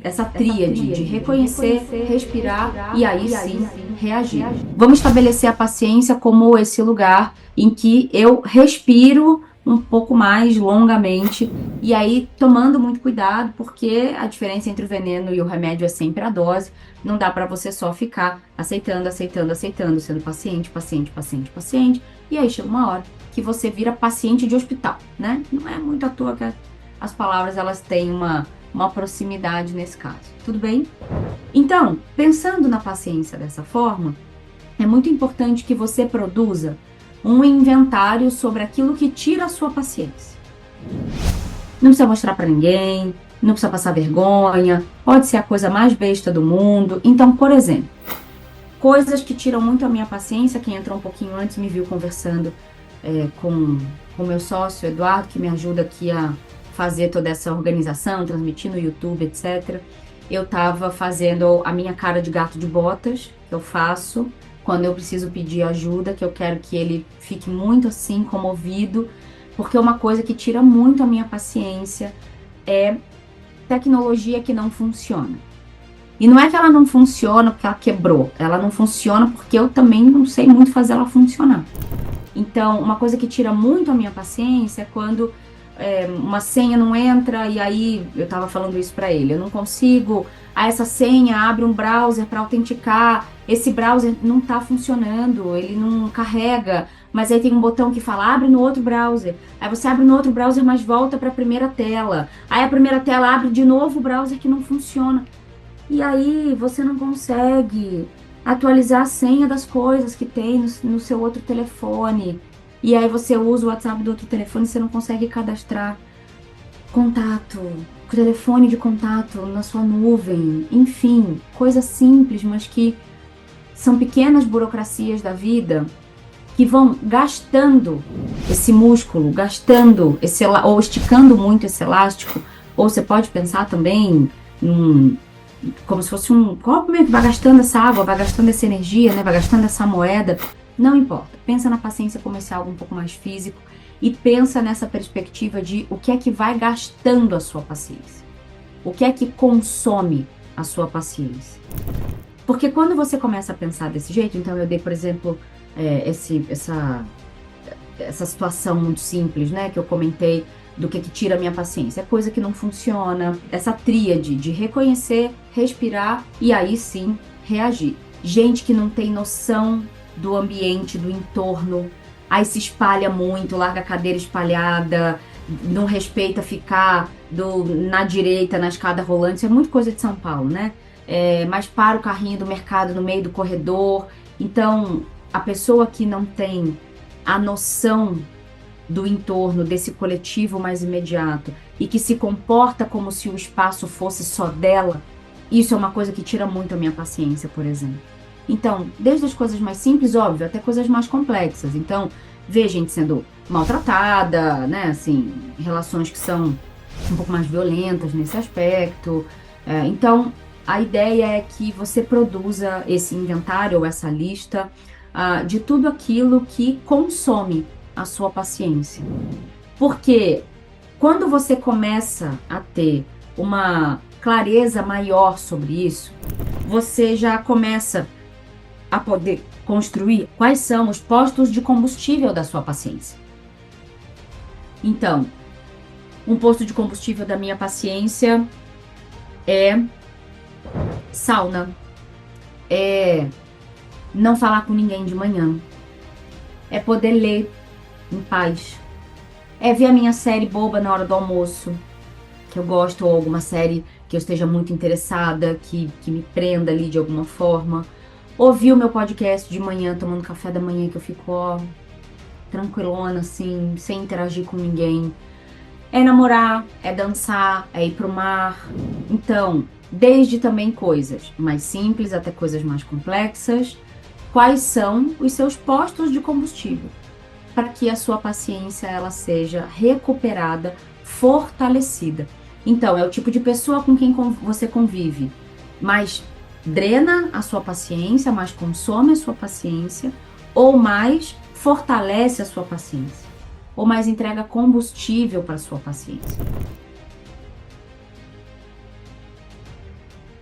essa tríade de reconhecer, respirar e aí sim reagir. Vamos estabelecer a paciência como esse lugar em que eu respiro um pouco mais longamente e aí tomando muito cuidado, porque a diferença entre o veneno e o remédio é sempre a dose. Não dá para você só ficar aceitando, sendo paciente, e aí chega uma hora que você vira paciente de hospital, né? Não é muito à toa que as palavras elas têm uma proximidade nesse caso, tudo bem? Então, pensando na paciência dessa forma, é muito importante que você produza um inventário sobre aquilo que tira a sua paciência. Não precisa mostrar para ninguém, não precisa passar vergonha, pode ser a coisa mais besta do mundo. Então, por exemplo, coisas que tiram muito a minha paciência, quem entrou um pouquinho antes me viu conversando com o meu sócio Eduardo, que me ajuda aqui a fazer toda essa organização, transmitir no YouTube, etc. Eu estava fazendo a minha cara de gato de botas, que eu faço quando eu preciso pedir ajuda, que eu quero que ele fique muito assim, comovido, porque uma coisa que tira muito a minha paciência é tecnologia que não funciona. E não é que ela não funciona porque ela quebrou, ela não funciona porque eu também não sei muito fazer ela funcionar. Então, uma coisa que tira muito a minha paciência é quando uma senha não entra e aí eu tava falando isso para ele, eu não consigo, essa senha abre um browser para autenticar, esse browser não tá funcionando, ele não carrega, mas aí tem um botão que fala abre no outro browser, aí você abre no outro browser, mas volta para a primeira tela, aí a primeira tela abre de novo o browser que não funciona, e aí você não consegue atualizar a senha das coisas que tem no seu outro telefone. E aí você usa o WhatsApp do outro telefone e você não consegue cadastrar contato, telefone de contato na sua nuvem. Enfim, coisas simples, mas que são pequenas burocracias da vida que vão gastando esse músculo, gastando ou esticando muito esse elástico. Ou você pode pensar também como se fosse um copo mesmo que vai gastando essa água, vai gastando essa energia, né? Vai gastando essa moeda. Não importa. Pensa na paciência como esse algo um pouco mais físico e pensa nessa perspectiva de o que é que vai gastando a sua paciência. O que é que consome a sua paciência. Porque quando você começa a pensar desse jeito, então eu dei, por exemplo, essa situação muito simples, né? Que eu comentei do que tira a minha paciência. É coisa que não funciona. Essa tríade de reconhecer, respirar e aí sim reagir. Gente que não tem noção do ambiente, do entorno, aí se espalha muito, larga a cadeira espalhada, não respeita ficar na direita, na escada rolante, isso é muito coisa de São Paulo, né? Mas para o carrinho do mercado no meio do corredor. Então, a pessoa que não tem a noção do entorno, desse coletivo mais imediato, e que se comporta como se o espaço fosse só dela, isso é uma coisa que tira muito a minha paciência, por exemplo. Então, desde as coisas mais simples, óbvio, até coisas mais complexas. Então, ver gente sendo maltratada, né, assim, relações que são um pouco mais violentas nesse aspecto. Então, a ideia é que você produza esse inventário ou essa lista de tudo aquilo que consome a sua paciência. Porque quando você começa a ter uma clareza maior sobre isso, você já começa a poder construir quais são os postos de combustível da sua paciência. Então, um posto de combustível da minha paciência é sauna, é não falar com ninguém de manhã, é poder ler em paz, é ver a minha série boba na hora do almoço, que eu gosto, ou alguma série que eu esteja muito interessada, que me prenda ali de alguma forma. Ouvir o meu podcast de manhã, tomando café da manhã, que eu fico, tranquilona, assim, sem interagir com ninguém. É namorar, é dançar, é ir pro mar. Então, desde também coisas mais simples até coisas mais complexas, quais são os seus postos de combustível para que a sua paciência ela seja recuperada, fortalecida. Então, é o tipo de pessoa com quem você convive, mas drena a sua paciência, mais consome a sua paciência, ou mais fortalece a sua paciência, ou mais entrega combustível para a sua paciência.